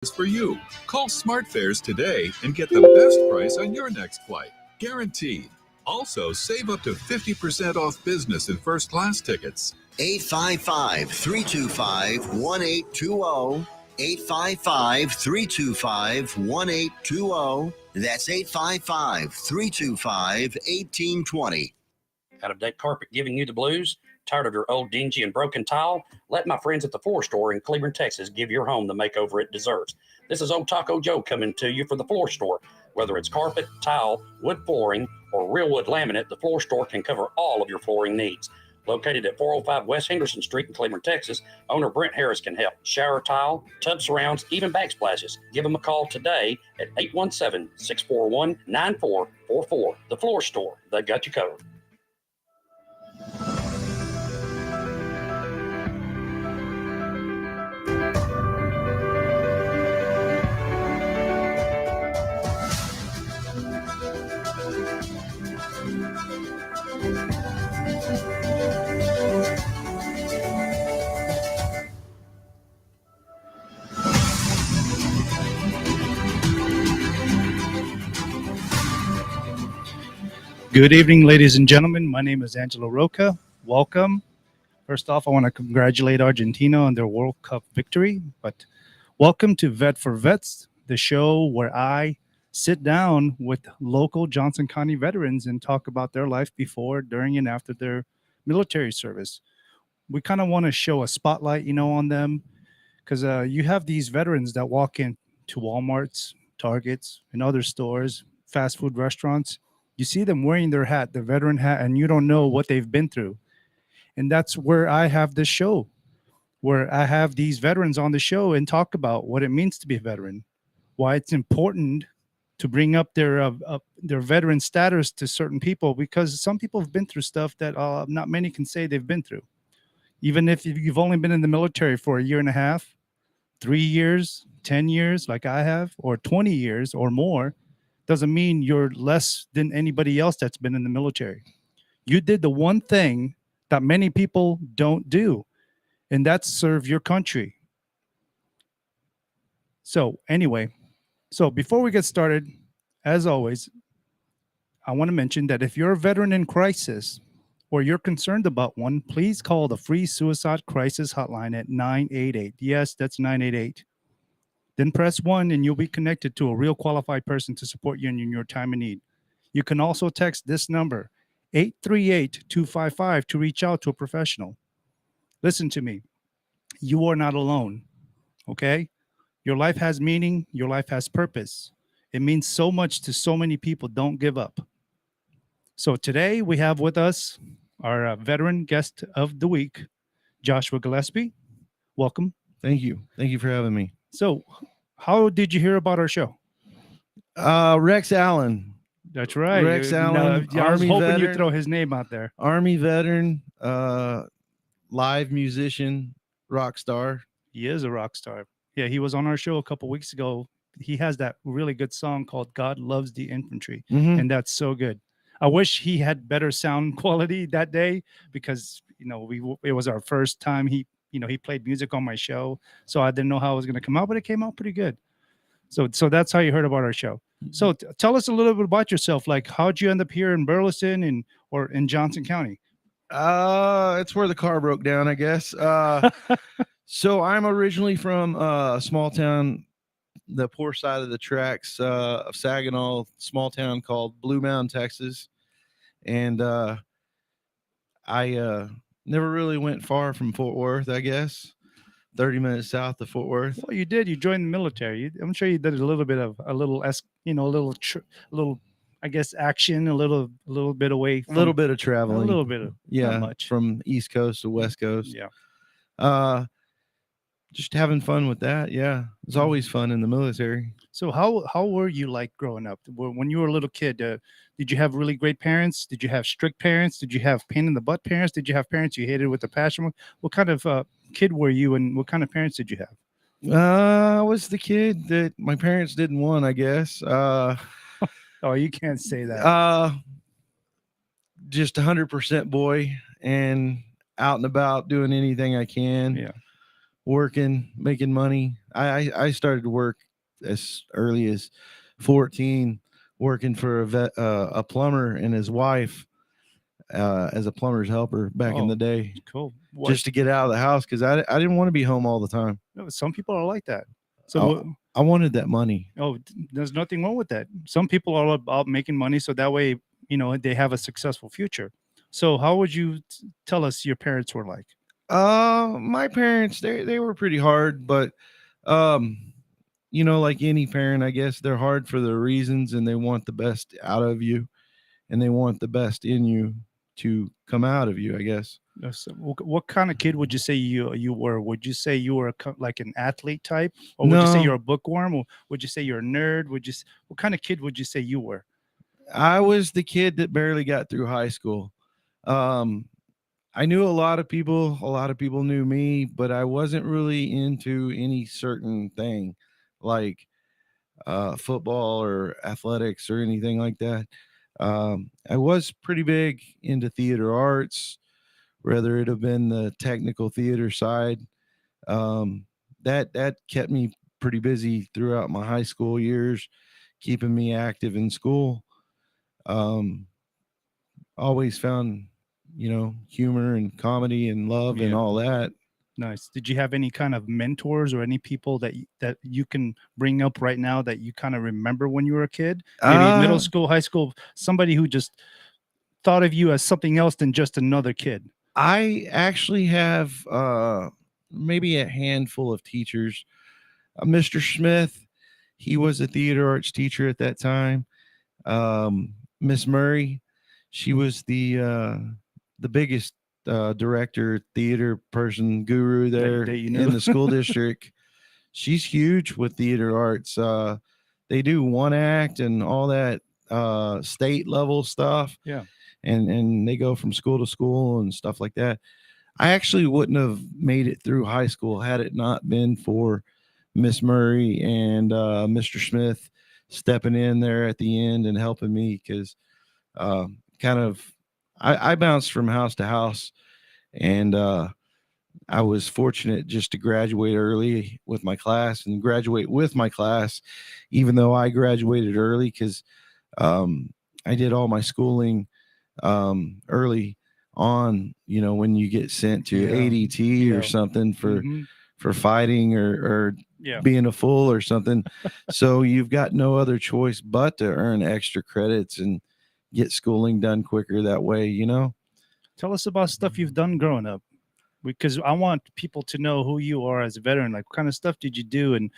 for you. Call SmartFares today and get the best price on your next flight. Guaranteed. Also, save up to 50% off business and first class tickets. 855-325-1820. 855-325-1820. That's 855-325-1820. Out-of-date carpet giving you the blues? Tired of your old dingy and broken tile? Let my friends at the Floor Store in Cleveland, Texas give your home the makeover it deserves. This is Old Taco Joe coming to you for the Floor Store. Whether it's carpet, tile, wood flooring, or real wood laminate, the Floor Store can cover all of your flooring needs. Located at 405 West Henderson Street in Cleveland, Texas, owner Brent Harris can help. Shower tile, tub surrounds, even backsplashes. Give him a call today at 817-641-9444. The Floor Store, they got you covered. Good evening, ladies and gentlemen. My name is Angelo Rocha. Welcome. First off, I want to congratulate Argentina on their World Cup victory. But welcome to Vet for Vets, the show where I sit down with local Johnson County veterans and talk about their life before, during, and after their military service. We kind of want to show a spotlight, on them, because you have these veterans that walk into Walmarts, Targets, and other stores, fast food restaurants. You see them wearing their hat, the veteran hat, and you don't know what they've been through. And that's where I have this show, where I have these veterans on the show and talk about what it means to be a veteran, why it's important to bring up their veteran status to certain people, because some people have been through stuff that not many can say they've been through. Even if you've only been in the military for a year and a half, 3 years, 10 years, like I have, or 20 years or more, doesn't mean you're less than anybody else that's been in the military. You did the one thing that many people don't do, and that's serve your country. So anyway, before we get started, as always, I want to mention that if you're a veteran in crisis or you're concerned about one, please call the free suicide crisis hotline at 988. Yes, that's 988. Then press 1 and you'll be connected to a real qualified person to support you in your time of need. You can also text this number, 838-255, to reach out to a professional. Listen to me. You are not alone, okay? Your life has meaning. Your life has purpose. It means so much to so many people. Don't give up. So today we have with us our veteran guest of the week, Joshua Gillespie. Welcome. Thank you. Thank you for having me. So how did you hear about our show? Rex Allen. That's right. Rex Allen, I was Army hoping veteran. you'd throw his name out there. Army veteran, live musician, rock star. He is a rock star. Yeah, he was on our show a couple weeks ago. He has that really good song called God Loves the Infantry, and that's so good. I wish he had better sound quality that day because, it was our first time he played music on my show, so I didn't know how it was going to come out, but it came out pretty good. So that's how you heard about our show. So tell us a little bit about yourself. Like, how'd you end up here in Burleson or in Johnson County? It's where the car broke down, I guess. So I'm originally from a small town, the poor side of the tracks of Saginaw, small town called Blue Mountain, Texas. And I never really went far from Fort Worth, I guess. 30 minutes south of Fort Worth. Well, you did. You joined the military. I'm sure you did a little bit of a little, I guess, action, a little bit away. A little bit of traveling. A little bit of, yeah, not much. From East Coast to West Coast. Yeah. Just having fun with that. Yeah. It's always fun in the military. So how were you like growing up? When you were a little kid, did you have really great parents? Did you have strict parents? Did you have pain in the butt parents? Did you have parents you hated with a passion? What kind of kid were you, and what kind of parents did you have? I was the kid that my parents didn't want, I guess. Oh, you can't say that. Just 100% boy and out and about doing anything I can. Yeah. working, making money. I started to work as early as 14, working for a plumber and his wife as a plumber's helper back in Oh, the day, cool. just to get out of the house because I didn't want to be home all the time. Some people are like that. So I wanted that money. there's nothing wrong with that. Some people are all about making money, so that way, they have a successful future. So how would you tell us your parents were like? My parents, they were pretty hard, but like any parent, I guess they're hard for their reasons, and they want the best out of you, and they want the best in you to come out of you, I guess. So what kind of kid would you say you were? Would you say you were like an athlete type, or would you say No. you're a bookworm, or would you say you're a nerd? What kind of kid would you say you were? I was the kid that barely got through high school. I knew a lot of people. A lot of people knew me, but I wasn't really into any certain thing like football or athletics or anything like that. I was pretty big into theater arts, whether it have been the technical theater side. That kept me pretty busy throughout my high school years, keeping me active in school. Um, Always found, humor and comedy and love and Yeah. all that. Nice. Did you have any kind of mentors or any people that you can bring up right now that you kind of remember when you were a kid? Maybe middle school, high school, somebody who just thought of you as something else than just another kid. I actually have maybe a handful of teachers. Mr. Smith, he was a theater arts teacher at that time. Miss Murray, she was the biggest director, theater person, guru there that you knew. in the school district. She's huge with theater arts. They do one act and all that state level stuff. Yeah. And they go from school to school and stuff like that. I actually wouldn't have made it through high school had it not been for Miss Murray and Mr. Smith stepping in there at the end and helping me because I bounced from house to house, and I was fortunate just to graduate early with my class and graduate with my class, even though I graduated early because I did all my schooling early on. When you get sent to ADT or something for fighting or being a fool or something, so you've got no other choice but to earn extra credits and get schooling done quicker that way. Tell us about stuff you've done growing up, because I want people to know who you are as a veteran. Like, what kind of stuff did you do, and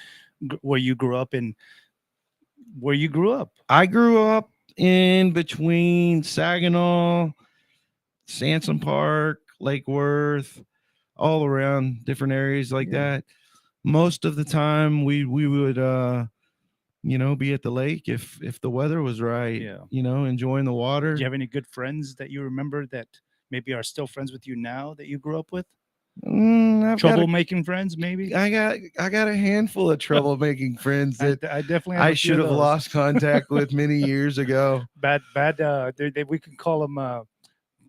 where you grew up, and where you grew up? I grew up in between Saginaw, Sansom Park, Lake Worth, all around different areas like that. Most of the time we would be at the lake if the weather was right. Enjoying the water. Do you have any good friends that you remember that maybe are still friends with you now that you grew up with? Troublemaking friends, maybe. I got a handful of troublemaking friends that I definitely have I should have lost contact with many years ago. Bad. We can call them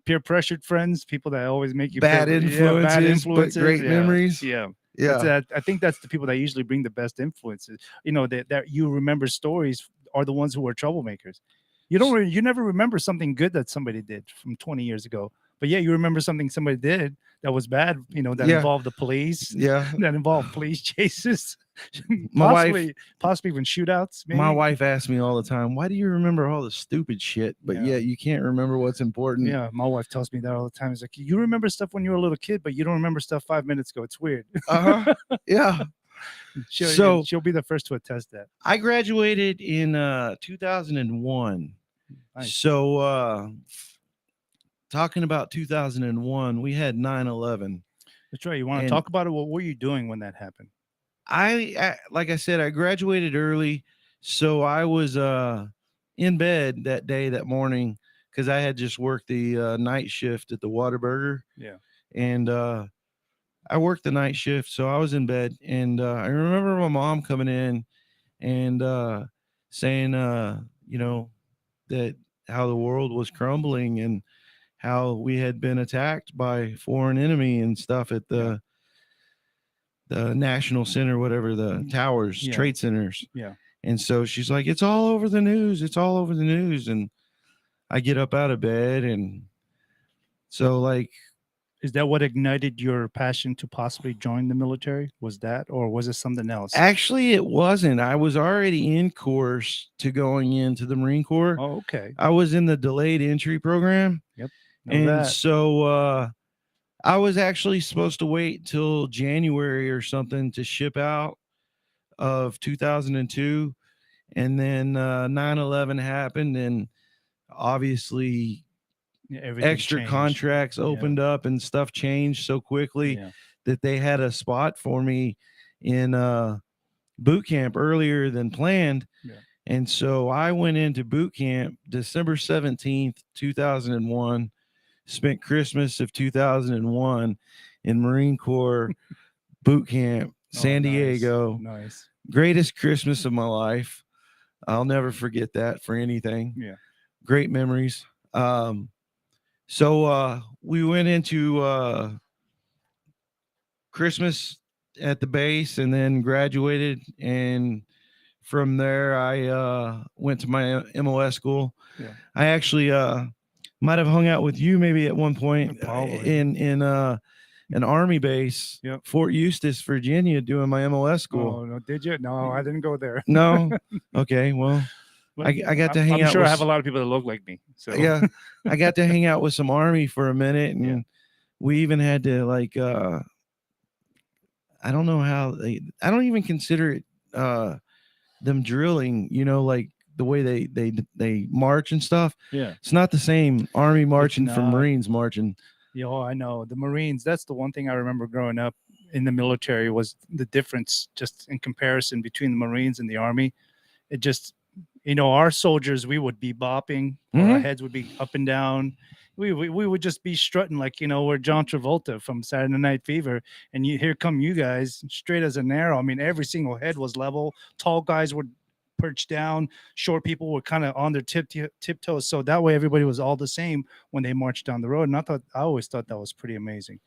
peer pressured friends, people that always make you bad influences, but great memories. Yeah. Yeah. I think that's the people that usually bring the best influences. That you remember stories are the ones who are troublemakers. You never remember something good that somebody did from 20 years ago. But yeah, you remember something somebody did that was bad, that involved the police. Yeah. That involved police chases. Possibly even shootouts. Maybe. My wife asks me all the time, why do you remember all the stupid shit, but yet you can't remember what's important? Yeah, my wife tells me that all the time. It's like, you remember stuff when you were a little kid, but you don't remember stuff 5 minutes ago. It's weird. Yeah. She'll be the first to attest that. I graduated in 2001. Nice. So talking about 2001, we had 9/11. That's right. You want to talk about it? What were you doing when that happened? Like I said, I graduated early, so I was in bed that morning because I had just worked the night shift at the Whataburger. Yeah. And I worked the night shift, so I was in bed, and I remember my mom coming in and saying, that how the world was crumbling and how we had been attacked by foreign enemy and stuff at the National Center, whatever, the towers, Yeah. trade centers. Yeah. And so she's like, it's all over the news. It's all over the news. And I get up out of bed. And so, like, Is that what ignited your passion to possibly join the military? Was that, or was it something else? actually, it wasn't. I was already in course to going into the Marine Corps. Oh, okay. I was in the delayed entry program. Know And that. so I was actually supposed to wait till January or something to ship out of 2002. And then 9/11 happened. And obviously, Yeah, everything extra changed. contracts opened up and stuff changed so quickly Yeah. that they had a spot for me in boot camp earlier than planned. Yeah. And so I went into boot camp December 17th, 2001, spent Christmas of 2001 in Marine Corps boot camp, San Diego. Nice. Greatest Christmas of my life. I'll never forget that for anything. Yeah. Great memories. So we went into Christmas at the base and then graduated. And from there, I went to my MOS school. Yeah. I actually might have hung out with you maybe at one point Probably. in an Army base, Yep. Fort Eustis, Virginia, doing my MOS school. Oh, no, did you? No, I didn't go there. No? Okay, well, I got to hang out I'm sure with I have a lot of people that look like me. So yeah, I got to hang out with some Army for a minute, and we even had to like I don't know how I don't even consider it them drilling, like the way they march and stuff. Yeah. It's not the same Army marching from not. Marines marching. Yeah, I know. The Marines, that's the one thing I remember growing up in the military was the difference just in comparison between the Marines and the Army. It just, our soldiers, we would be bopping, our heads would be up and down. We would just be strutting like, we're John Travolta from Saturday Night Fever. And here come you guys straight as an arrow. I mean, every single head was level. Tall guys would perch down. Short people were kind of on their tiptoes. So that way everybody was all the same when they marched down the road. And I always thought that was pretty amazing.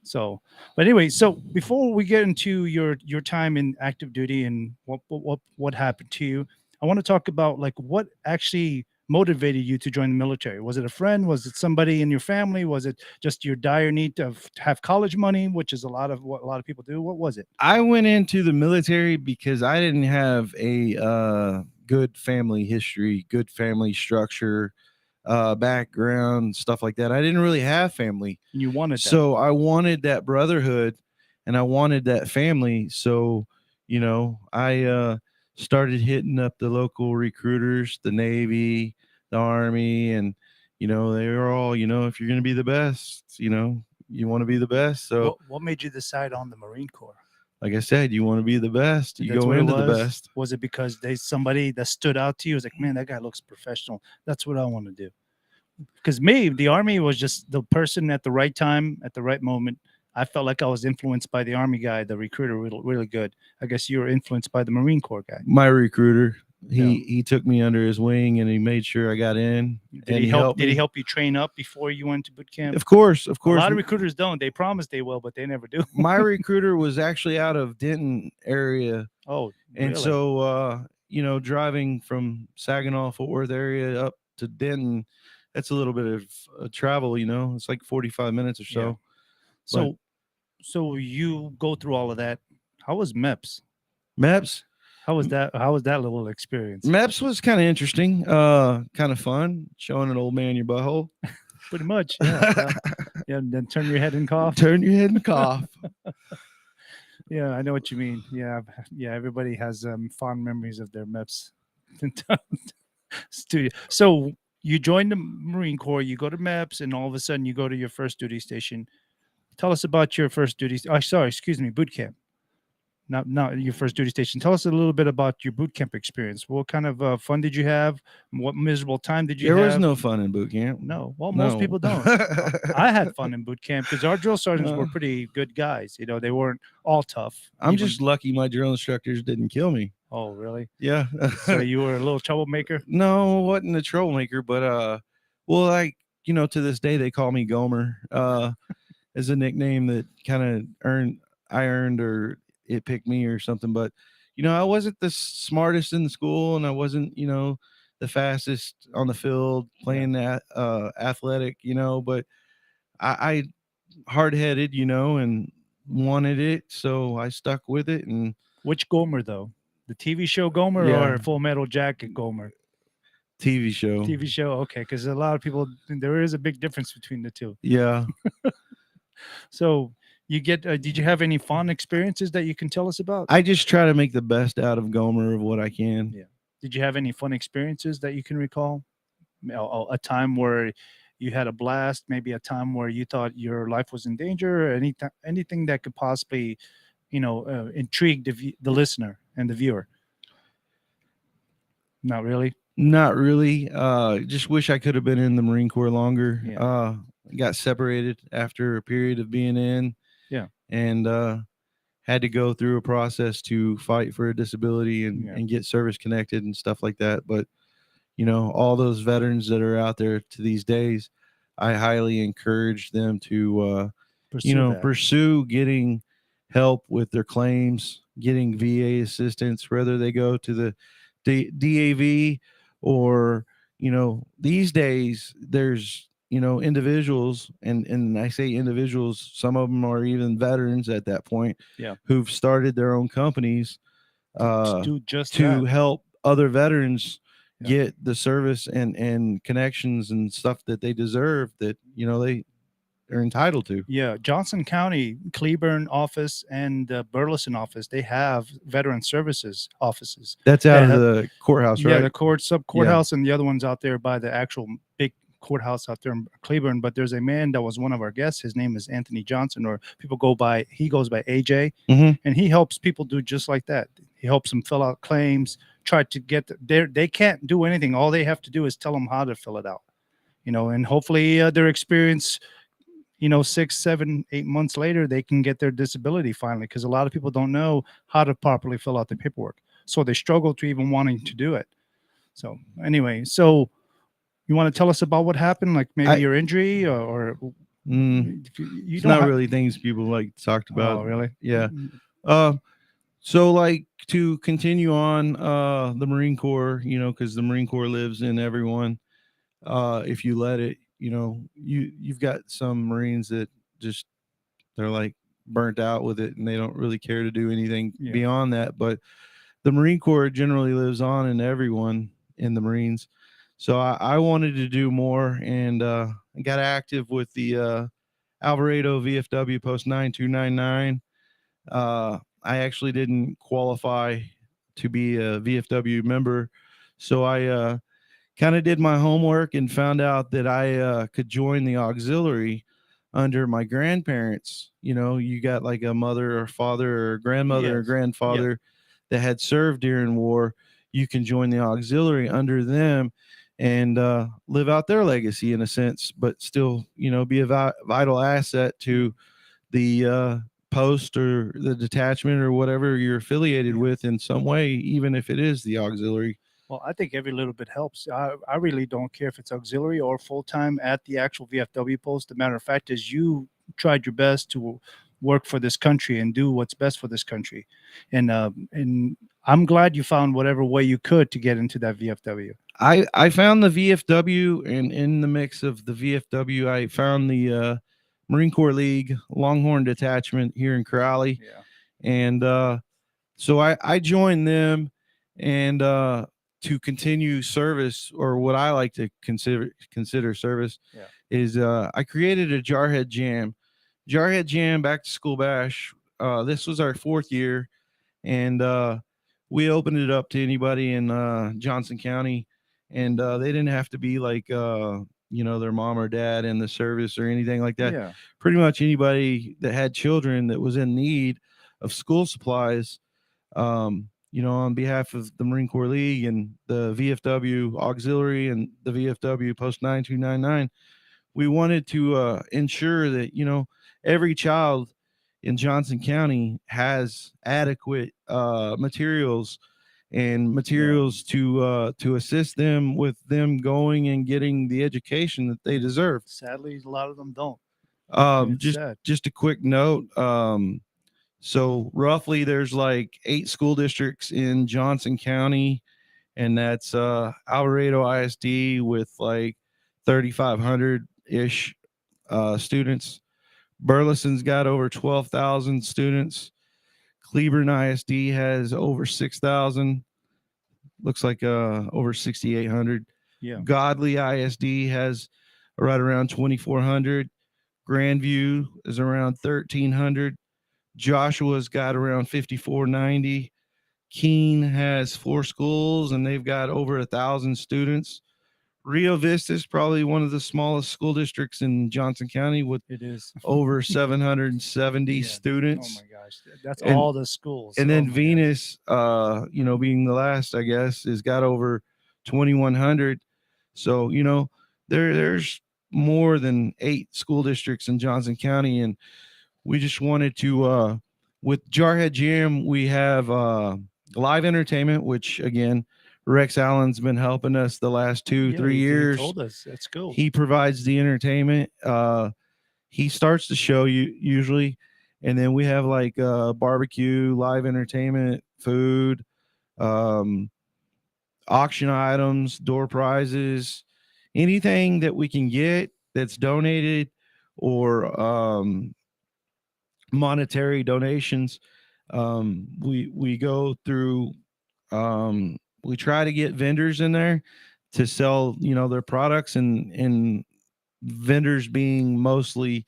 So, but anyway, so before we get into your time in active duty and what happened to you, I want to talk about like what actually motivated you to join the military. Was it a friend? Was it somebody in your family? Was it just your dire need to have college money, which is what a lot of people do? What was it? I went into the military because I didn't have a good family history, good family structure, background, stuff like that. I didn't really have family. You wanted that. So I wanted that brotherhood and I wanted that family. So, I started hitting up the local recruiters, the Navy, the Army, and they were all, if you're going to be the best, you want to be the best. So what made you decide on the Marine Corps? like I said, you want to be the best. You That's go what it into the was? best. Was it because somebody that stood out to you was like, man, that guy looks professional. That's what I want to do. Because the Army was just the person at the right time, at the right moment. I felt like I was influenced by the Army guy, the recruiter, really, really good. I guess you were influenced by the Marine Corps guy. My recruiter, he took me under his wing and he made sure I got in. Did he help you train up before you went to boot camp? Of course. A lot of recruiters don't. They promise they will, but they never do. My recruiter was actually out of Denton area. Oh, and really? So driving from Saginaw, Fort Worth area up to Denton, that's a little bit of travel. It's like 45 minutes or so. Yeah. So you go through all of that. How was MEPS? MEPS? How was that little experience? MEPS was kind of interesting, kind of fun, showing an old man your butthole. Pretty much, yeah. Yeah, and then turn your head and cough. Turn your head and cough. Yeah, I know what you mean. Yeah. Everybody has fond memories of their MEPS studio. So you join the Marine Corps, you go to MEPS, and all of a sudden you go to your first duty station. Tell us about your first duty. Boot camp. Not your first duty station. Tell us a little bit about your boot camp experience. What kind of fun did you have? What miserable time did you have? There was no fun in boot camp. No. Well, most people don't. I had fun in boot camp because our drill sergeants were pretty good guys. They weren't all tough. I'm just lucky my drill instructors didn't kill me. Oh, really? Yeah. So you were a little troublemaker? No, wasn't a troublemaker, but to this day they call me Gomer. As a nickname that kind of I earned or it picked me or something. But I wasn't the smartest in the school, and I wasn't the fastest on the field playing that athletic, but I hard headed, and wanted it, so I stuck with it. And Which Gomer though? The TV show Gomer Yeah. or Full Metal Jacket Gomer? TV show. TV show, okay, because a lot of people, there is a big difference between the two. Yeah. So you get, did you have any fun experiences that you can tell us about? I just try to make the best out of Gomer of what I can. Yeah. Did you have any fun experiences that you can recall? A time where you had a blast, maybe a time where you thought your life was in danger, or anything that could possibly, intrigue the listener and the viewer? Not really. Not really. Just wish I could have been in the Marine Corps longer. Yeah. Got separated after a period of being in. Yeah. And had to go through a process to fight for a disability and get service connected and stuff like that. But all those veterans that are out there to these days, I highly encourage them to pursue getting help with their claims, getting VA assistance, whether they go to the DAV or these days there's individuals, and I say individuals, some of them are even veterans at that point, who've started their own companies to do just to that. help other veterans get the service and connections and stuff that they deserve, that they are entitled to. Yeah, Johnson County, Cleburne office and Burleson office, they have veteran services offices. That's out of the courthouse, right? Yeah, the courthouse, and the other one's out there by the actual big courthouse out there in Cleburne. But there's a man that was one of our guests. His name is Anthony Johnson, or he goes by AJ, and he helps people do just like that. He helps them fill out claims, try to get they can't do anything. All they have to do is tell them how to fill it out, and hopefully their experience, 6, 7, 8 months later, they can get their disability finally, because a lot of people don't know how to properly fill out the paperwork. So they struggle to even wanting to do it. So anyway, you want to tell us about what happened, like maybe your injury or it's not really things people like talked about. Oh, really? Yeah. So like to continue on the Marine Corps, because the Marine Corps lives in everyone. If you let it, you've got some Marines that just, they're like burnt out with it and they don't really care to do anything beyond that. But the Marine Corps generally lives on in everyone in the Marines. So I wanted to do more, and I got active with the Alvarado VFW Post 9299. I actually didn't qualify to be a VFW member, so I kind of did my homework and found out that I could join the auxiliary under my grandparents. You got like a mother or father or grandmother or grandfather that had served during war. You can join the auxiliary under them and live out their legacy in a sense, but still, be a vital asset to the post or the detachment or whatever you're affiliated with in some way, even if it is the auxiliary. Well, I think every little bit helps. I really don't care if it's auxiliary or full-time at the actual VFW post. The matter of fact is you tried your best to work for this country and do what's best for this country. And I'm glad you found whatever way you could to get into that VFW. I found the VFW, and in the mix of the VFW, I found the Marine Corps League Longhorn detachment here in Crowley. Yeah. And so I joined them, and to continue service, or what I like to consider service, is I created a Jarhead Jam back to school bash. This was our 4th year, and we opened it up to anybody in Johnson County, and they didn't have to be like their mom or dad in the service or anything like that. Yeah. Pretty much anybody that had children that was in need of school supplies, on behalf of the Marine Corps League and the VFW Auxiliary and the VFW Post 9299, we wanted to ensure that, every child in Johnson County has adequate materials to assist them with them going and getting the education that they deserve. Sadly, a lot of them don't. Just a quick note. So roughly there's like 8 school districts in Johnson County, and that's Alvarado ISD with like 3,500 ish students. Burleson's got over 12,000 students. Cleburne ISD has over 6,000. Looks like over 6,800. Yeah. Godly ISD has right around 2,400. Grandview is around 1,300. Joshua's got around 5,490. Keene has 4 schools and they've got over 1,000 students. Rio Vista is probably one of the smallest school districts in Johnson County with It is. over 770 Yeah. students. Oh my gosh, that's And- all the schools. And Oh then my gosh. Venus, being the last, I guess, has got over 2,100. So, there's more than 8 school districts in Johnson County. And we just wanted to, with Jarhead Jam, we have live entertainment, which again, Rex Allen's been helping us the last 2-3 He years. told us. That's cool. He provides the entertainment. He starts the show usually, and then we have like barbecue, live entertainment, food, auction items, door prizes, anything that we can get that's donated or monetary donations. We go through. We try to get vendors in there to sell, their products, and vendors being mostly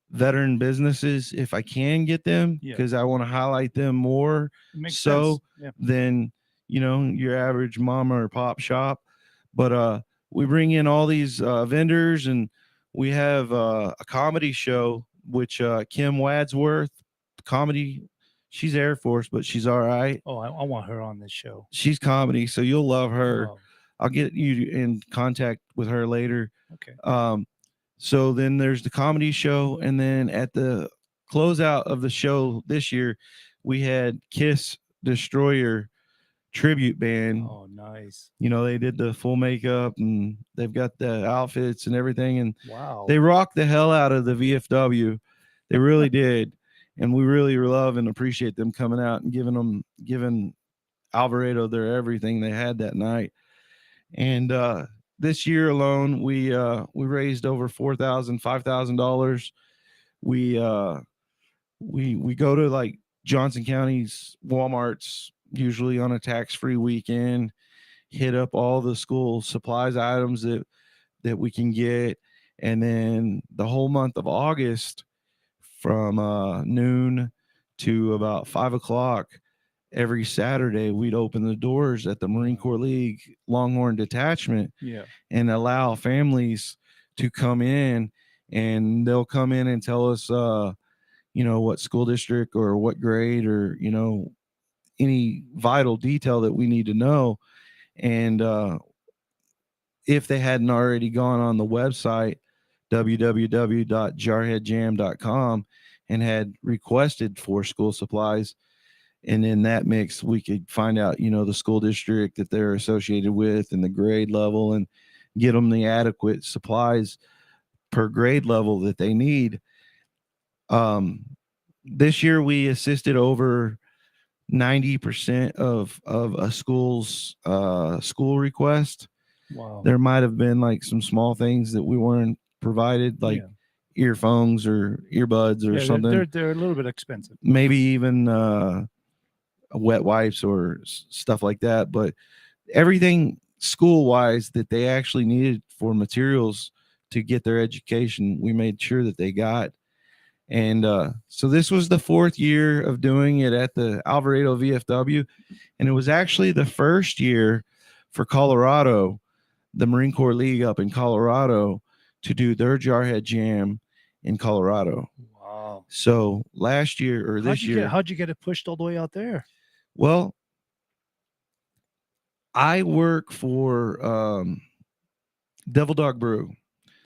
veteran businesses if I can get them, Yeah. because I want to highlight them more It makes so sense. Yeah. than your average mama or pop shop. But we bring in all these vendors, and we have a comedy show which Kim Wadsworth, comedy, she's Air Force but she's all right. Oh, I want her on this show. She's comedy, so you'll love her. Oh, I'll get you in contact with her later. okay. So then there's the comedy show, and then at the closeout of the show this year, we had Kiss Destroyer tribute band. Oh, nice. They did the full makeup and they've got the outfits and everything, and Wow. they rocked the hell out of the VFW. They really did, and we really love and appreciate them coming out and giving Alvarado their everything they had that night. And this year alone, we raised over $5,000. We go to like Johnson County's Walmart's usually on a tax-free weekend, hit up all the school supplies items that we can get, and then the whole month of August from noon to about 5 o'clock every Saturday, we'd open the doors at the Marine Corps League Longhorn detachment Yeah. and allow families to come in, and they'll come in and tell us, what school district or what grade or, any vital detail that we need to know. And if they hadn't already gone on the website, www.jarheadjam.com, and had requested for school supplies, and in that mix we could find out the school district that they're associated with and the grade level, and get them the adequate supplies per grade level that they need. This year we assisted over 90% of a school's school request. Wow. There might have been like some small things that we weren't provided, like earphones or earbuds or something. They're a little bit expensive. Maybe even wet wipes or stuff like that, but everything school wise that they actually needed for materials to get their education, we made sure that they got. And so this was the 4th year of doing it at the Alvarado VFW, and it was actually the first year for Colorado, the Marine Corps League up in Colorado, to do their Jarhead Jam in Colorado. Wow. So last year or this year, how'd you get it pushed all the way out there? well, I work for Devil Dog Brew.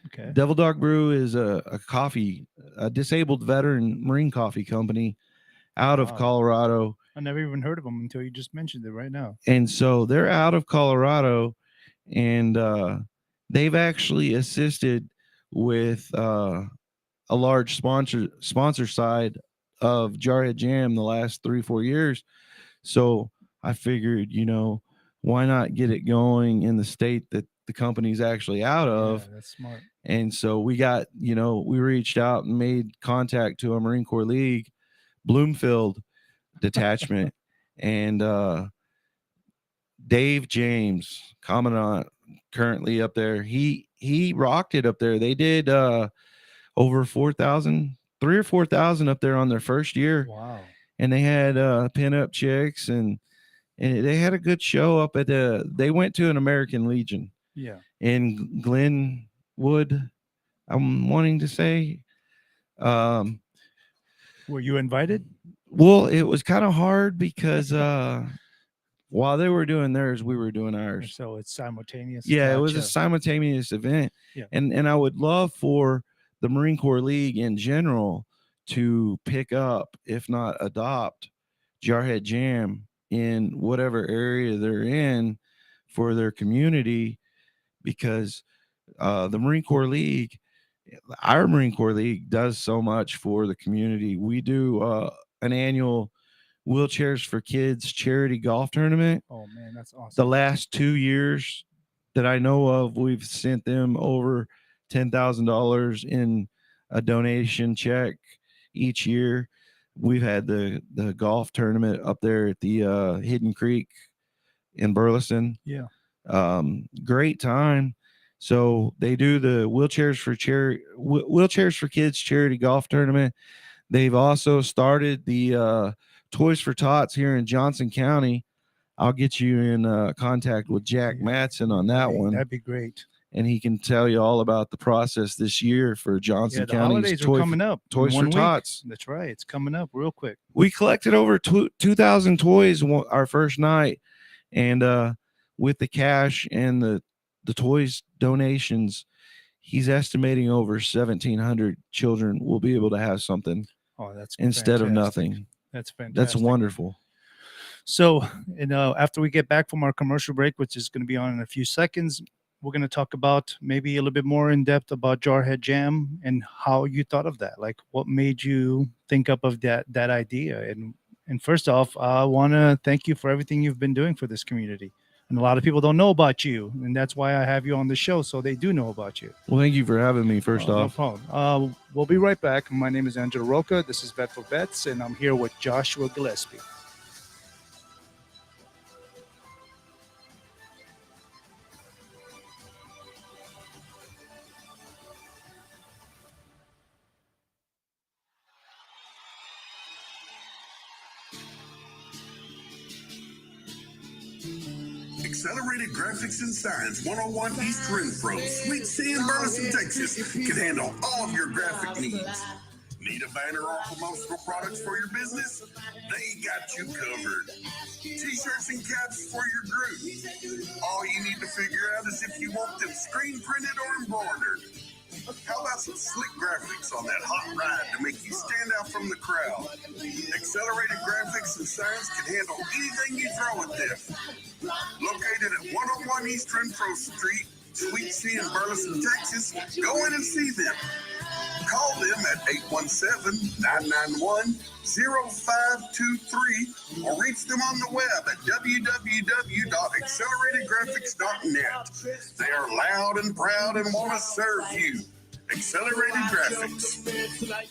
Okay. Devil Dog Brew is a disabled veteran Marine coffee company out of Wow. Colorado. I never even heard of them until you just mentioned it right now. And so they're out of Colorado, and they've actually assisted with a large sponsor side of Jarhead Jam the last 3-4 years. So I figured, why not get it going in the state that the company's actually out of? Yeah, that's smart. And so we got, we reached out and made contact to a Marine Corps League, Bloomfield detachment, and Dave James, commandant, currently up there. He rocked it up there. They did over 4,000, 3,000 or 4,000 up there on their first year. Wow. And they had pin-up chicks, and they had a good show up at they went to an American Legion. Yeah. In Glenwood, I'm wanting to say. Were you invited? Well, it was kind of hard because while they were doing theirs, we were doing ours. So it's simultaneous. Yeah, it was a Gotcha. simultaneous event. Yeah. And I would love for the Marine Corps League in general to pick up, if not adopt, Jarhead Jam in whatever area they're in for their community, because the Marine Corps League, our Marine Corps League, does so much for the community. We do an annual Wheelchairs for Kids charity golf tournament. Oh man, that's awesome. The last 2 years that I know of, we've sent them over $10,000 in a donation check each year. We've had the golf tournament up there at the Hidden Creek in Burleson. Yeah. Great time. So they do the Wheelchairs for Kids charity golf tournament. They've also started the Toys for Tots here in Johnson County. I'll get you in contact with Jack Matson on that one. That'd be great. And he can tell you all about the process this year for Johnson the County's holidays are coming up. Toys for Tots. That's right. It's coming up real quick. We collected over 2,000 toys our first night. And with the cash and the toys donations, he's estimating over 1,700 children will be able to have something. Oh, that's instead fantastic. of nothing. That's fantastic. That's wonderful. So, after we get back from our commercial break, which is going to be on in a few seconds, we're going to talk about maybe a little bit more in depth about Jarhead Jam and how you thought of that. Like, what made you think up of that idea? And first off, I want to thank you for everything you've been doing for this community. And a lot of people don't know about you, and that's why I have you on the show, so they do know about you. Well, thank you for having me, first off. No problem. We'll be right back. My name is Angelo Rocha. This is Vet for Vets, and I'm here with Joshua Gillespie. Accelerated Graphics and Science 101 East Renfro, Sweet C in Burleson, Texas, can handle all of your graphic needs. Need a banner or promotional products for your business? They got you covered. T-shirts and caps for your group. All you need to figure out is if you want them screen printed or embroidered. How about some slick graphics on that hot ride to make you stand out from the crowd? Accelerated Graphics and Science can handle anything you throw at them. Located at 101 East Renfro Street, Suite C in Burleson, Texas, go in and see them. Call them at 817-991-0523 or reach them on the web at www.acceleratedgraphics.net. They are loud and proud and want to serve you. Accelerated Graphics.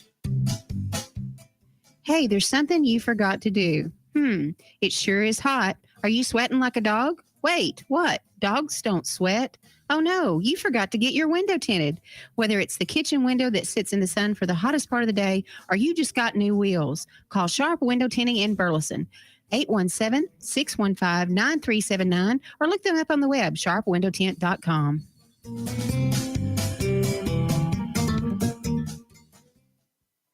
Hey, there's something you forgot to do. It sure is hot. Are you sweating like a dog? Wait, what? Dogs don't sweat. Oh no, you forgot to get your window tinted. Whether it's the kitchen window that sits in the sun for the hottest part of the day, or you just got new wheels, call Sharp Window Tinting in Burleson. 817-615-9379, or look them up on the web, sharpwindowtint.com.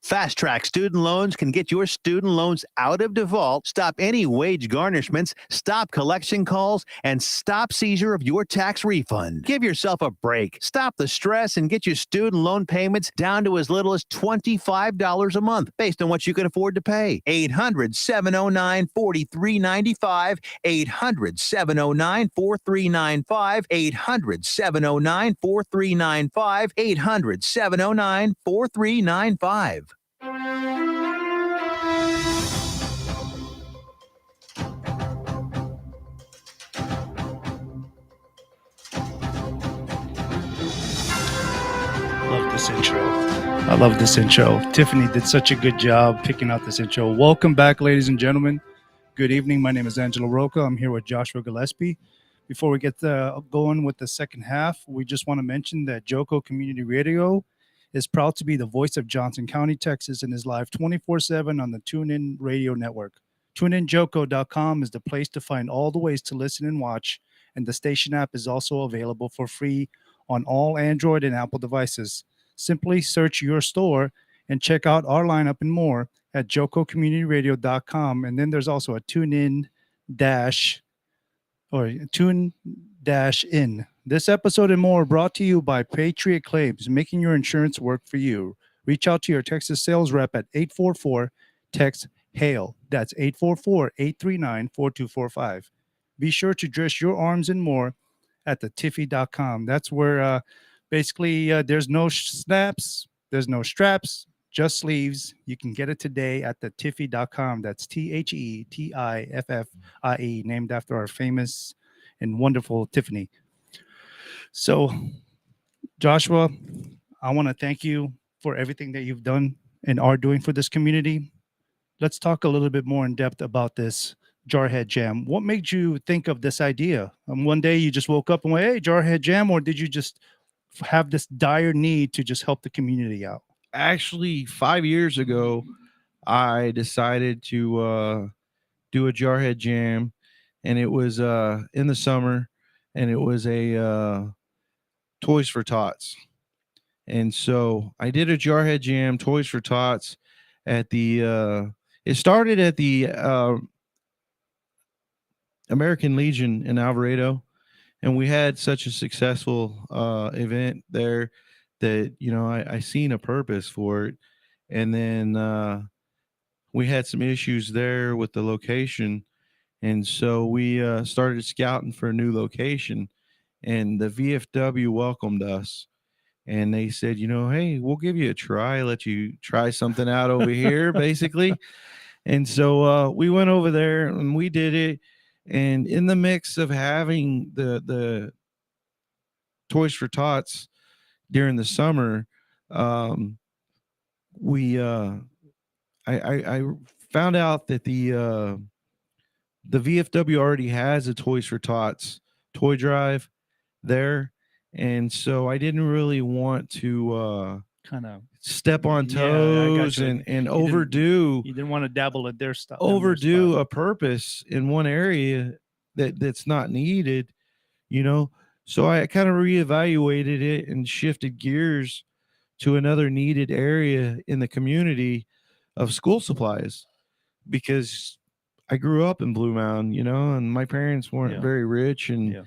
Fast Track Student Loans can get your student loans out of default, stop any wage garnishments, stop collection calls, and stop seizure of your tax refund. Give yourself a break. Stop the stress and get your student loan payments down to as little as $25 a month based on what you can afford to pay. 800-709-4395, 800-709-4395, 800-709-4395, 800-709-4395. this intro. I love this intro. Tiffany did such a good job picking out this intro. Welcome back, ladies and gentlemen. Good evening. My name is Angelo Rocha. I'm here with Joshua Gillespie. Before we get going with the second half, we just want to mention that Joco Community Radio is proud to be the voice of Johnson County, Texas, and is live 24/7 on the TuneIn Radio Network. TuneInJoco.com is the place to find all the ways to listen and watch, and the station app is also available for free on all Android and Apple devices. Simply search your store and check out our lineup and more at jococommunityradio.com. And then there's also a tune-in. This episode and more brought to you by Patriot Claims, making your insurance work for you. Reach out to your Texas sales rep at 844-TEX-HAIL. That's 844-839-4245. Be sure to dress your arms and more at the tiffy.com. That's where basically there's no snaps, there's no straps, just sleeves. You can get it today at the tiffy.com. That's THETIFFIE, named after our famous and wonderful Tiffany. So, Joshua, I want to thank you for everything that you've done and are doing for this community. Let's talk a little bit more in depth about this Jarhead Jam. What made you think of this idea? One day you just woke up and went, hey, Jarhead Jam, or did you just have this dire need to just help the community out? Actually, 5 years ago, I decided to do a Jarhead Jam, and it was in the summer, and it was a Toys for Tots. And so I did a Jarhead Jam, Toys for Tots, at the it started at the American Legion in Alvarado, and we had such a successful event there that, you know, I seen a purpose for it. And then we had some issues there with the location, and so we started scouting for a new location, and the VFW welcomed us, and they said, you know, hey, we'll give you a try, let you try something out over here, basically. And so we went over there and we did it. And in the mix of having the Toys for Tots during the summer, I found out that the VFW already has a Toys for Tots toy drive there, and so I didn't really want to Kind of step on Yeah, I got toes you. and overdo You didn't want to dabble at their stuff. overdo a purpose in one area that's not needed, you know. So I kind of reevaluated it and shifted gears to another needed area in the community of school supplies, because I grew up in Blue Mountain, you know, and my parents weren't Yeah. very rich, and Yeah.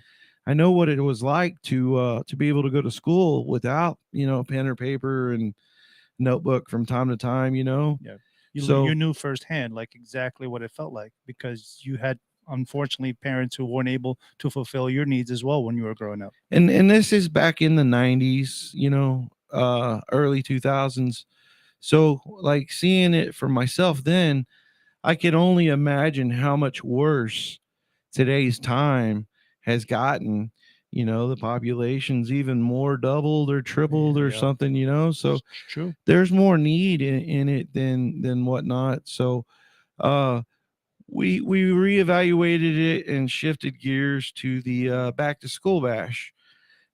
I know what it was like to be able to go to school without, you know, pen or paper and notebook from time to time, you know. Yeah. So- You knew firsthand, like, exactly what it felt like, because you had, unfortunately, parents who weren't able to fulfill your needs as well when you were growing up. And this is back in the 90s, you know, early 2000s. So like seeing it for myself then, I could only imagine how much worse today's time has gotten. You know, the population's even more doubled or tripled or Yeah. something, you know. So It's true. there's more need in it than whatnot. So we reevaluated it and shifted gears to the back to school bash.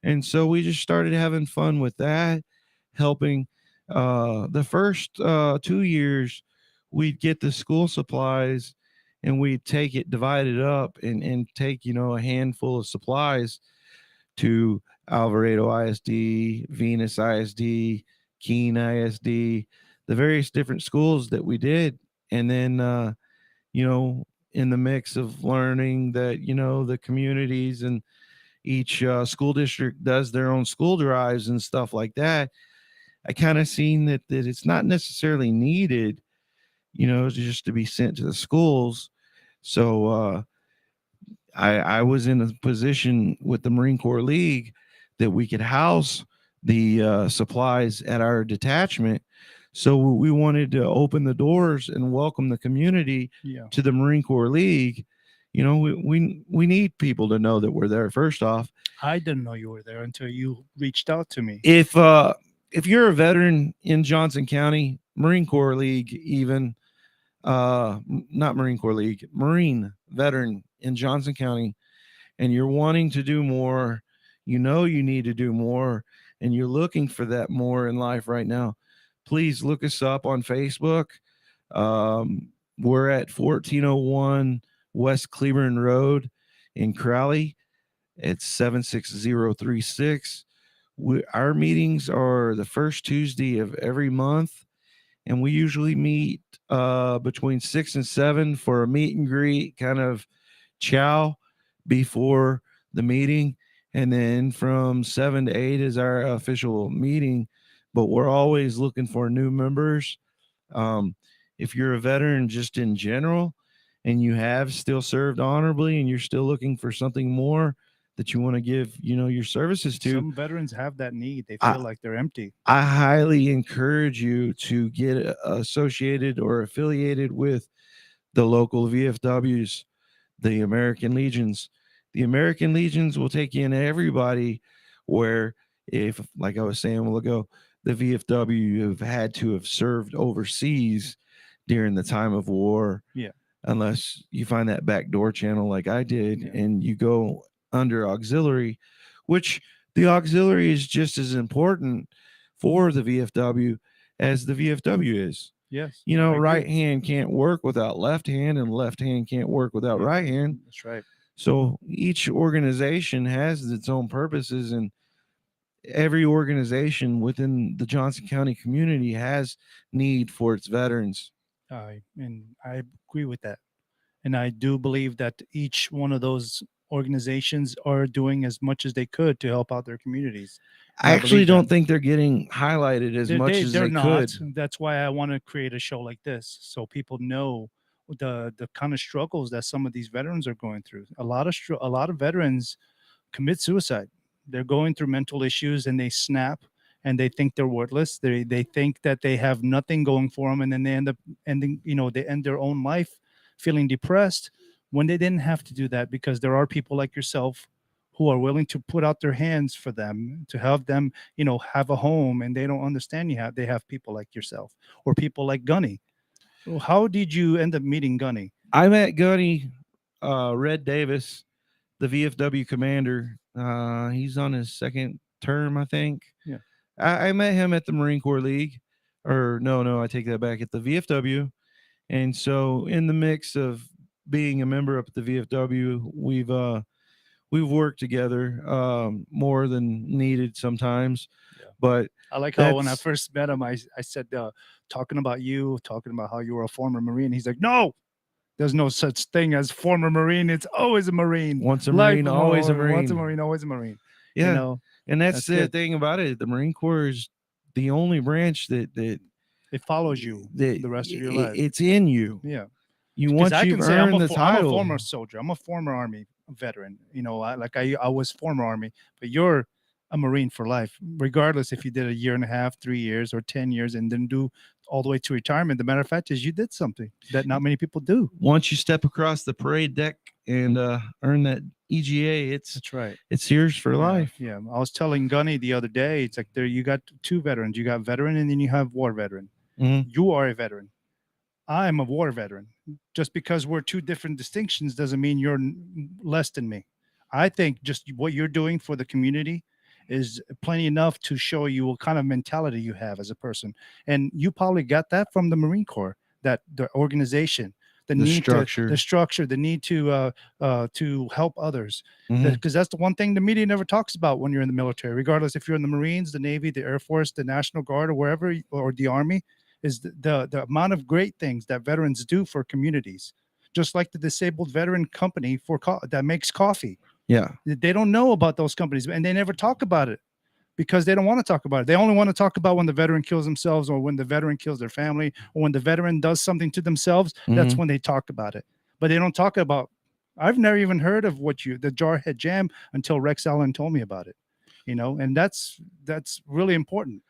And so we just started having fun with that, helping the first 2 years we'd get the school supplies and we'd take it, divide it up, and take, you know, a handful of supplies to Alvarado ISD, Venus ISD, Keene ISD, the various different schools that we did. And then you know, in the mix of learning that, you know, the communities and each school district does their own school drives and stuff like that, I kind of seen that it's not necessarily needed, you know, just to be sent to the schools. So I was in a position with the Marine Corps League that we could house the supplies at our detachment. So we wanted to open the doors and welcome the community Yeah. to the Marine Corps League. You know, we need people to know that we're there. First off, I didn't know you were there until you reached out to me. if if you're a veteran in Johnson County, Marine Corps League, even not Marine Corps League, Marine veteran in Johnson County, and you're wanting to do more, you know you need to do more, and you're looking for that more in life right now, please look us up on Facebook. We're at 1401 West Cleburne Road in Crowley. It's 76036. Our meetings are the first Tuesday of every month, and we usually meet between 6 and 7 for a meet and greet kind of chow before the meeting, and then from 7 to 8 is our official meeting. But we're always looking for new members. If you're a veteran just in general and you have still served honorably and you're still looking for something more that you want to give, your services to, some veterans have that need. They feel like they're empty. I highly encourage you to get associated or affiliated with the local VFWs, the American Legions. The American Legions will take in everybody, where if, like I was saying a while ago, the VFW have had to have served overseas during the time of war. Yeah. Unless you find that backdoor channel like I did, and you go under auxiliary, which the auxiliary is just as important for the VFW as the VFW is. Yes. Right hand can't work without left hand, and left hand can't work without right hand. That's right. So each organization has its own purposes, and every organization within the Johnson County community has need for its veterans. And I agree with that. And I do believe that each one of those organizations are doing as much as they could to help out their communities. I actually don't think they're getting highlighted as much as they could. That's why I want to create a show like this, so people know the kind of struggles that some of these veterans are going through. A lot of veterans commit suicide. They're going through mental issues, and they snap, and they think they're worthless. They think that they have nothing going for them, and then they end up ending. They end their own life feeling depressed when they didn't have to do that, because there are people like yourself who are willing to put out their hands for them, to have them, have a home, and they don't understand they have people like yourself or people like Gunny. How did you end up meeting Gunny? I met Gunny, Red Davis, the VFW commander. He's on his second term, I think. Yeah. I met him at the Marine Corps League, or no, I take that back, at the VFW. And so in the mix of being a member up at the VFW, we've worked together more than needed sometimes. Yeah. But I like how when I first met him, I said, talking about how you were a former Marine. He's like, no, there's no such thing as former Marine. It's always a Marine. Once a Marine, always a Marine. Once a Marine, always a Marine. Yeah. And that's the thing about it. The Marine Corps is the only branch that it follows you the rest of your life. It's in you. Yeah. Once you've earned the title. I'm a former soldier. I'm a former Army veteran. I was former Army, but you're a Marine for life, regardless if you did a year and a half, 3 years, or 10 years, and didn't do all the way to retirement. The matter of fact is, you did something that not many people do. Once you step across the parade deck and earn that EGA, that's right. It's yours for life. Yeah. I was telling Gunny the other day, it's like you got two veterans. You got veteran, and then you have war veteran. Mm-hmm. You are a veteran. I'm a war veteran. Just because we're two different distinctions doesn't mean you're less than me. I think just what you're doing for the community is plenty enough to show you what kind of mentality you have as a person. And you probably got that from the Marine Corps, that the organization, the structure, the need to help others. Because that's the one thing the media never talks about when you're in the military, regardless if you're in the Marines, the Navy, the Air Force, the National Guard, or wherever, or the Army, is the amount of great things that veterans do for communities. Just like the Disabled Veteran Company that makes coffee. Yeah. They don't know about those companies, and they never talk about it because they don't want to talk about it. They only want to talk about when the veteran kills themselves, or when the veteran kills their family, or when the veteran does something to themselves. That's when they talk about it. But they don't talk about, I've never even heard of the Jarhead Jam until Rex Allen told me about it, and that's really important.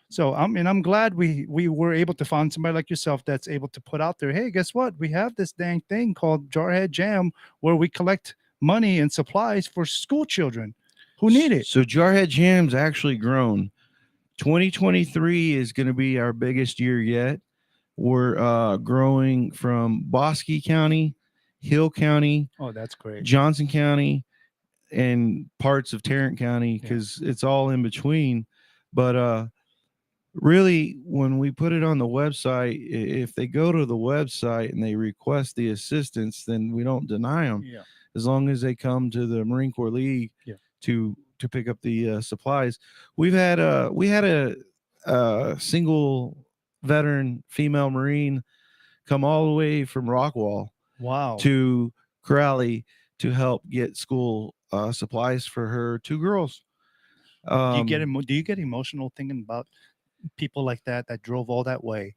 So I'm glad we were able to find somebody like yourself that's able to put out there, hey, guess what? We have this dang thing called Jarhead Jam where we collect money and supplies for school children who need it. So Jarhead Jam's actually grown 2023 is going to be our biggest year yet. We're growing from Bosque County, Hill County, Oh, that's great. Johnson County, and parts of Tarrant County, because it's all in between. But really, when we put it on the website, if they go to the website and they request the assistance, then we don't deny them, Yeah. as long as they come to the Marine Corps League to pick up the supplies. We had a single veteran female Marine come all the way from Rockwall Wow. to Crowley to help get school supplies for her two girls. Do you get emotional thinking about people like that drove all that way?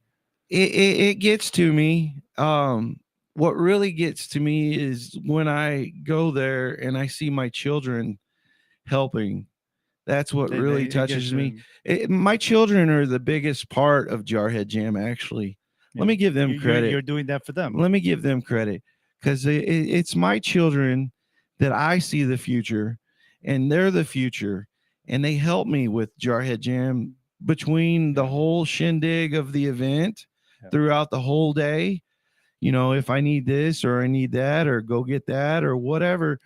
It gets to me. What really gets to me is when I go there and I see my children helping. That's what really touches me. My children are the biggest part of Jarhead Jam, actually. Let me give them credit. You're doing that for them. Let me give them credit, because it's my children that I see the future, and they're the future, and they help me with Jarhead Jam between the whole shindig of the event throughout the whole day. You know, if I need this or I need that or go get that or whatever,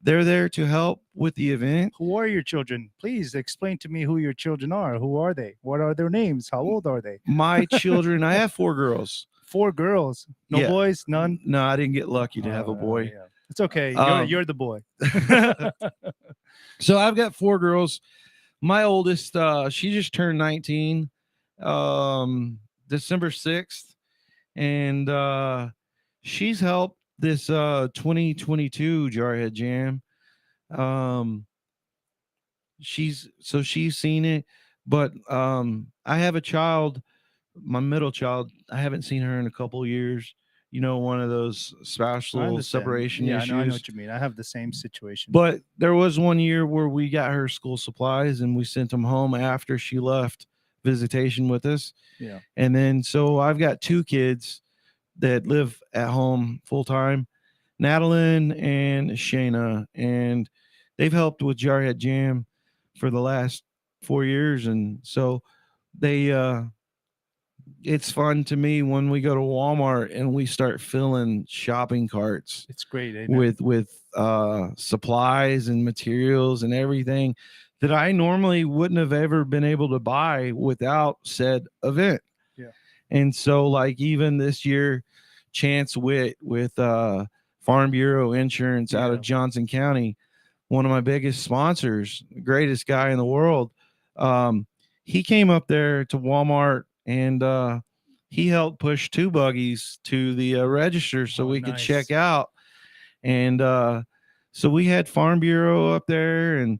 they're there to help with the event. Who are your children? Please explain to me who your children are. Who are they? What are their names? How old are they? My children, I have 4 girls. 4 girls. No boys? None? No, I didn't get lucky to have a boy. It's okay. You're the boy. So I've got 4 girls. My oldest, she just turned 19, December 6th. And she's helped this 2022 Jarhead Jam. She's seen it, but I have a child, my middle child. I haven't seen her in a couple of years. You know, one of those spousal separation issues. I know what you mean. I have the same situation. But there was one year where we got her school supplies and we sent them home after she left visitation with us. Yeah. And then, so I've got 2 kids that live at home full time, Natalie and Shayna, and they've helped with Jarhead Jam for the last 4 years. And so they, it's fun to me when we go to Walmart and we start filling shopping carts. It's great, with supplies and materials and everything that I normally wouldn't have ever been able to buy without said event. Yeah. And so, like, even this year, Chance Witt with Farm Bureau Insurance out of Johnson County, one of my biggest sponsors, greatest guy in the world. He came up there to Walmart and he helped push 2 buggies to the register so we could check out. And so we had Farm Bureau up there, and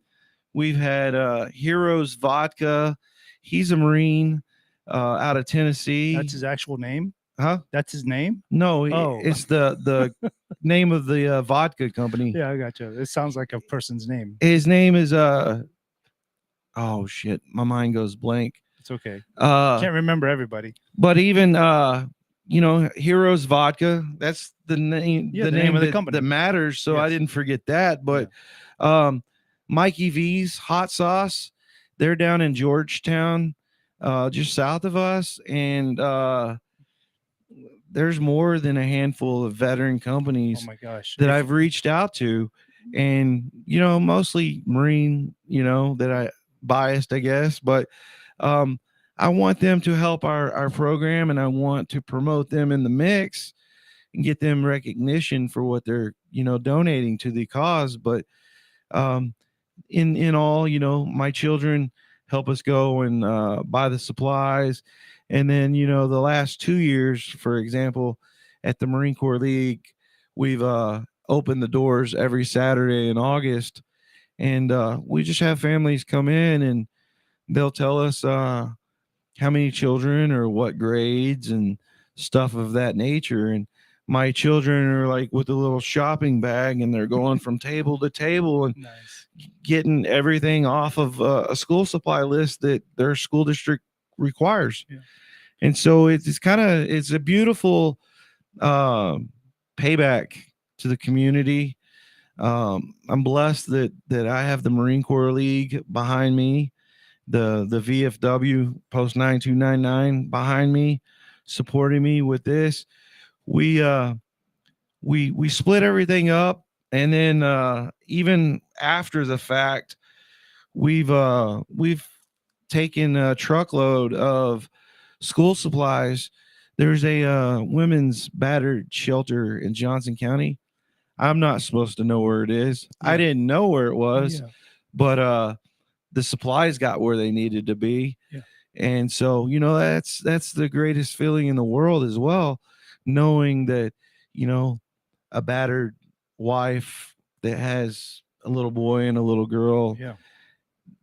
we've had Heroes Vodka. He's a Marine out of Tennessee. That's his actual name? Huh? That's his name? No, it's the name of the vodka company. Yeah, I got you. It sounds like a person's name. His name is oh shit, my mind goes blank. It's okay. Can't remember everybody. But even you know, Heroes Vodka, that's the name, the name of the company that matters. So I didn't forget that. But Mikey V's Hot Sauce, they're down in Georgetown, just south of us, and there's more than a handful of veteran companies that I've reached out to, and, you know, mostly Marine, you know, that I biased, I guess, but I want them to help our program, and I want to promote them in the mix and get them recognition for what they're, you know, donating to the cause. But in all, you know, my children help us go and buy the supplies. And then, you know, the last 2 years, for example, at the Marine Corps League, we've opened the doors every Saturday in August. And we just have families come in and they'll tell us how many children or what grades and stuff of that nature. And my children are like with a little shopping bag, and they're going from table to table and getting everything off of a school supply list that their school district requires. Yeah. And so it's a beautiful payback to the community. I'm blessed that I have the Marine Corps League behind me, the VFW post 9299 behind me, supporting me with this. We split everything up, and then even after the fact, we've taken a truckload of school supplies. There's a women's battered shelter in Johnson County. I'm not supposed to know where it is. I didn't know where it was, but the supplies got where they needed to be. Yeah. And so, that's the greatest feeling in the world as well, knowing that, a battered wife that has a little boy and a little girl Yeah.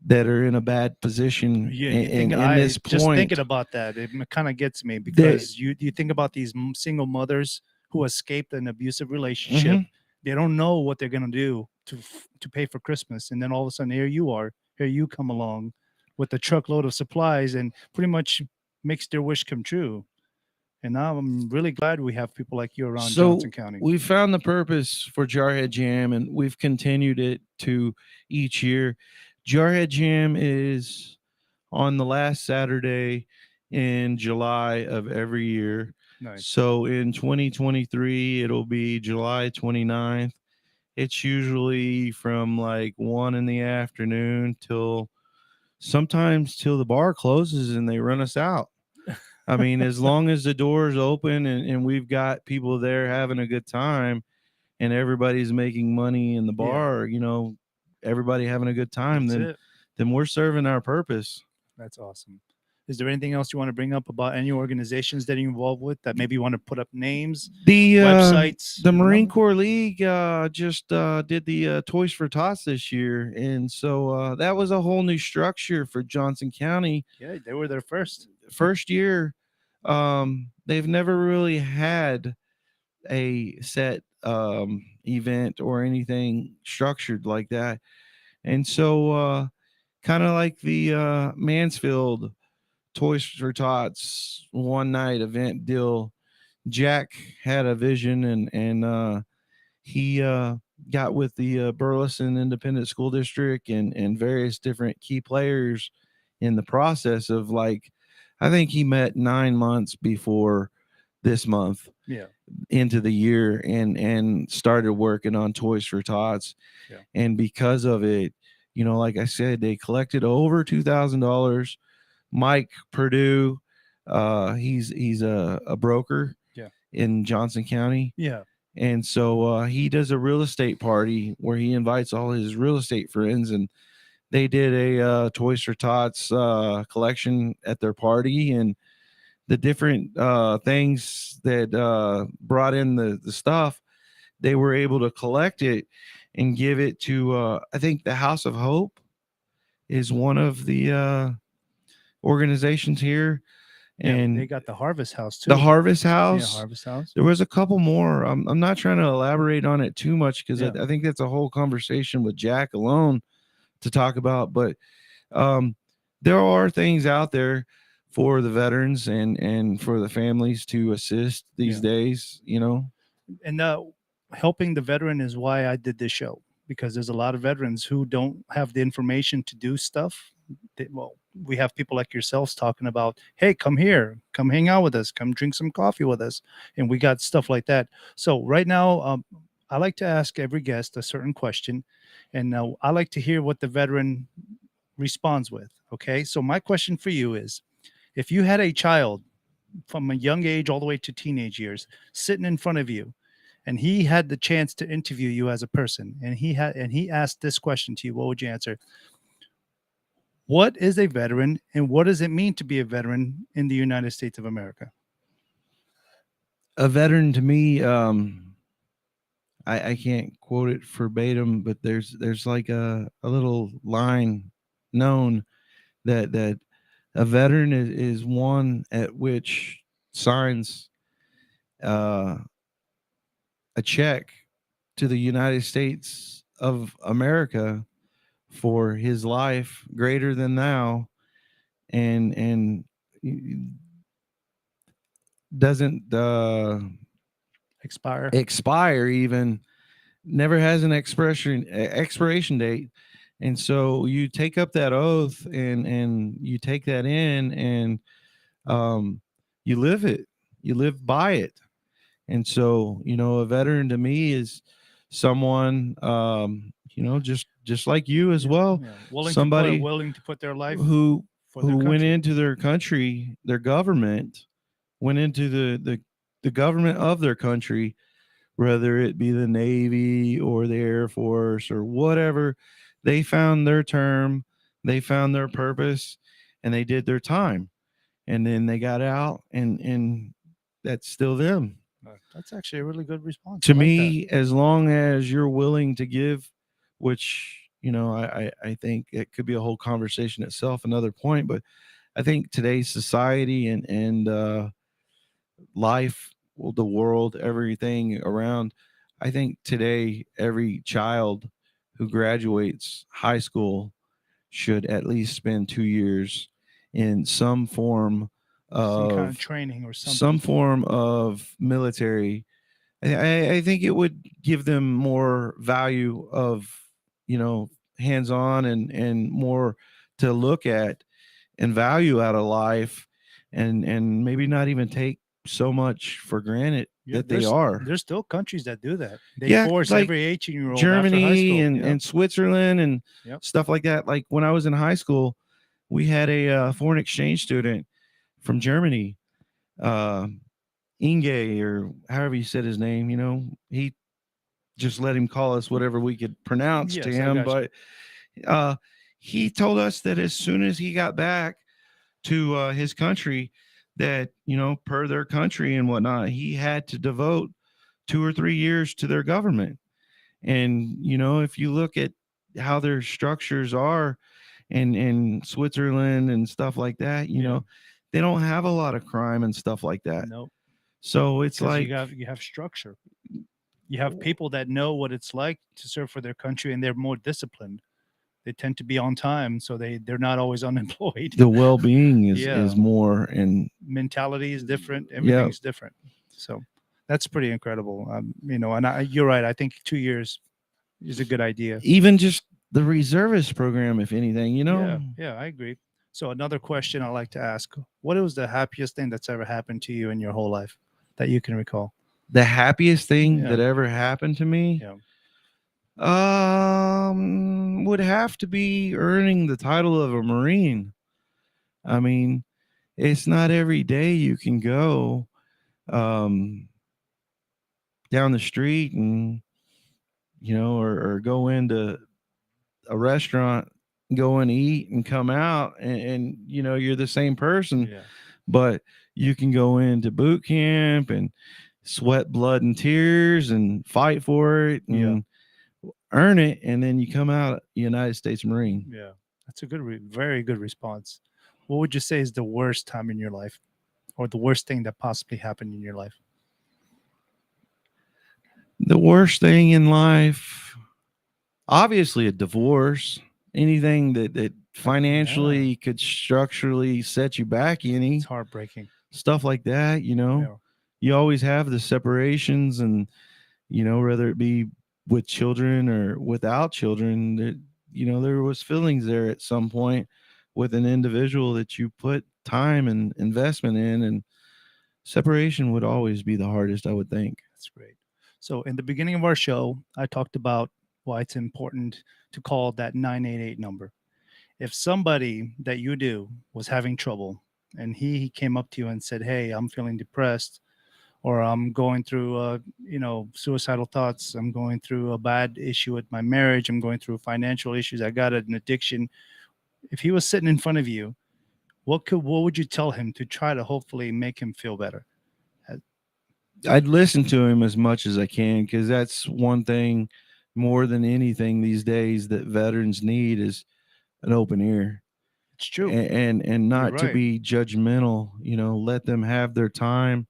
that are in a bad position in this point. Just thinking about that, it kind of gets me, because you think about these single mothers who escaped an abusive relationship. Mhm. They don't know what they're going to do to pay for Christmas. And then all of a sudden, here you come along with a truckload of supplies and pretty much makes their wish come true. And now I'm really glad we have people like you around Johnson County. We found the purpose for Jarhead Jam, and we've continued it to each year. Jarhead Jam is on the last Saturday in July of every year. Nice. So in 2023, it'll be July 29th. It's usually from like 1 in the afternoon till the bar closes and they run us out. I mean, as long as the door's open and we've got people there having a good time and everybody's making money in the bar, everybody having a good time, then we're serving our purpose. That's awesome. Is there anything else you want to bring up about any organizations that you're involved with that maybe you want to put up names, websites? The Marine Corps League just did the Toys for Tots this year. And so that was a whole new structure for Johnson County. Yeah, they were there first year. They've never really had a set event or anything structured like that. And so kind of like the Mansfield Toys for Tots one night event deal, Jack had a vision and he got with the Burleson Independent School District and various different key players in the process of, like, I think he met 9 months before this month into the year and started working on Toys for Tots. Yeah. And because of it, like I said, they collected over $2,000. Mike Purdue, he's a broker in Johnson County. Yeah. And so he does a real estate party where he invites all his real estate friends, and they did a Toys for Tots collection at their party, and the different things that brought in the stuff, they were able to collect it and give it to I think the House of Hope is one of the organizations here. And they got the Harvest House too. The Harvest House. Yeah, Harvest House. There was a couple more. I'm not trying to elaborate on it too much because I think that's a whole conversation with Jack alone to talk about. But there are things out there for the veterans and for the families to assist these days, And helping the veteran is why I did this show, because there's a lot of veterans who don't have the information to do stuff. We have people like yourselves talking about, hey, come here, come hang out with us, come drink some coffee with us. And we got stuff like that. So right now, I like to ask every guest a certain question. And I like to hear what the veteran responds with. Okay. So my question for you is, if you had a child from a young age all the way to teenage years sitting in front of you, and he had the chance to interview you as a person, and he asked this question to you, what would you answer? What is a veteran, and what does it mean to be a veteran in the United States of America? A veteran to me, I can't quote it verbatim, but there's like a little line known that a veteran is one at which signs a check to the United States of America for his life greater than thou, and doesn't expire, even, never has an expiration date, And so you take up that oath and you take that in and you live it, you live by it. And so, a veteran to me is someone, just like you as well, Yeah. somebody Willing to put their life who for their went country. into their country, their government, went into the government of their country, whether it be the Navy or the Air Force or whatever. They found their term, they found their purpose, and they did their time. And then they got out, and that's still them. That's actually a really good response. To I like that. me, as long as you're willing to give, which, I think it could be a whole conversation itself, another point, but I think today's society and life, well, the world, everything around, I think today every child who graduates high school should at least spend 2 years in some form Some kind of of training or something. some form of military. I think it would give them more value of, hands on and more to look at and value out of life, and maybe not even take so much for granted Yeah, that they are. There's still countries that do that. They Yeah, force like every 18-year-old after high Germany school. and Switzerland and Yep. stuff like that. Like when I was in high school, we had a foreign exchange student from Germany, uh, Inge, or however you said his name. He just let him call us whatever we could pronounce to Yes, I him. got you. But he told us that as soon as he got back to his country, that, per their country and whatnot, he had to devote 2 or 3 years to their government. And, if you look at how their structures are in Switzerland and stuff like that, Yeah. they don't have a lot of crime and stuff like that. Nope. So it's 'Cause like, you have structure. You have people that know what it's like to serve for their country, and they're more disciplined. They tend to be on time, so they're not always unemployed. the well-being is Yeah. is more, and Mentality is different. Everything's different. So that's pretty incredible. And you're right. I think 2 years is a good idea. even just the reservist program, if anything, Yeah, I agree. So another question I like to ask: what was the happiest thing that's ever happened to you in your whole life that you can recall? the happiest thing Yeah. that ever happened to me, Yeah. would have to be earning the title of a Marine. I mean, it's not every day you can go um, down the street and, or go into a restaurant, go and eat and come out, and you're the same person. Yeah. But you can go into boot camp and sweat blood and tears and fight for it and earn it, and then you come out United States Marine. Yeah. That's a very good response. What would you say is the worst time in your life, or the worst thing that possibly happened in your life? The worst thing in life, obviously, a divorce. Anything that financially could structurally set you back, It's heartbreaking. stuff like that. Yeah. You always have the separations, and whether it be with children or without children, that there was feelings there at some point with an individual that you put time and investment in, and separation would always be the hardest, I would think. That's great. So in the beginning of our show, I talked about why it's important to call that 988 number. If somebody that you do was having trouble and he came up to you and said, "Hey, I'm feeling depressed, or I'm going through suicidal thoughts, I'm going through a bad issue with my marriage, I'm going through financial issues, I got an addiction." If he was sitting in front of you, what would you tell him to try to hopefully make him feel better? I'd listen to him as much as I can, because that's one thing more than anything these days that veterans need is an open ear. It's true. And not to right. be judgmental. Let them have their time,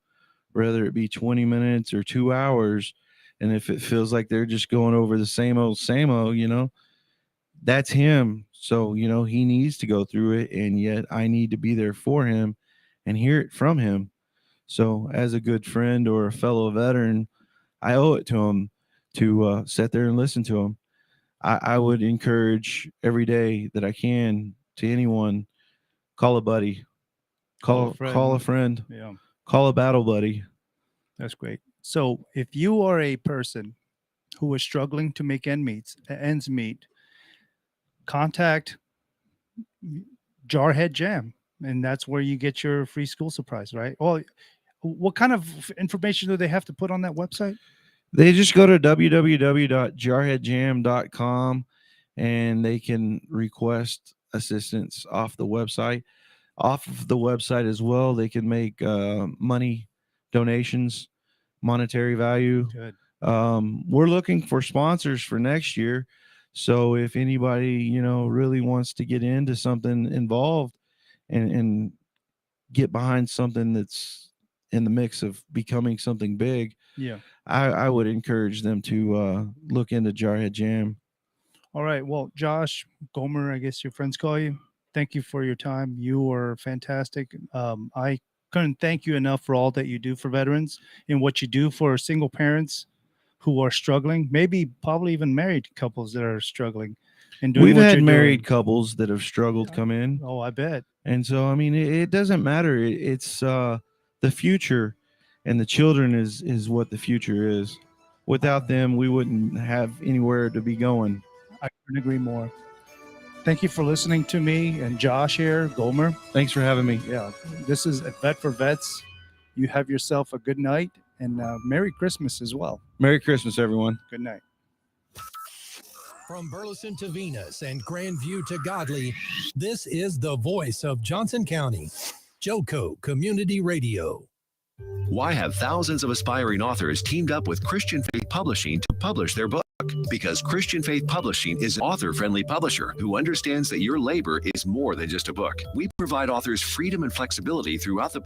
whether it be 20 minutes or 2 hours. And if it feels like they're just going over the same old, that's him. So, he needs to go through it, and yet I need to be there for him and hear it from him. So as a good friend or a fellow veteran, I owe it to him to sit there and listen to him. I would encourage every day that I can to anyone, call a buddy, call a friend, Yeah, call a battle buddy. that's great. So if you are a person who is struggling to make ends meet, contact Jarhead Jam, and that's where you get your free school supplies, right? Well, what kind of information do they have to put on that website? They just go to www.jarheadjam.com and they can request assistance off the website. Off of the website as well, they can make money donations, monetary value. Good. We're looking for sponsors for next year. So if anybody, really wants to get into something involved and get behind something that's in the mix of becoming something big, Yeah. I would encourage them to look into Jarhead Jam. All right. Well, Josh, Gomer, I guess your friends call you. Thank you for your time. You are fantastic. I couldn't thank you enough for all that you do for veterans and what you do for single parents who are struggling, probably even married couples that are struggling. And doing We've what had you're married doing. couples that have struggled come in. Oh, I bet. And so, I mean, it doesn't matter. It's the future, and the children is what the future is. Without them, we wouldn't have anywhere to be going. I couldn't agree more. Thank you for listening to me and Josh here, Gomer. Thanks for having me. Yeah, this is a Vet for Vets. You have yourself a good night and Merry Christmas as well. Merry Christmas, everyone. Good night. From Burleson to Venus and Grandview to Godley, this is the voice of Johnson County, Joco Community Radio. Why have thousands of aspiring authors teamed up with Christian Faith Publishing to publish their book? Because Christian Faith Publishing is an author-friendly publisher who understands that your labor is more than just a book. We provide authors freedom and flexibility throughout the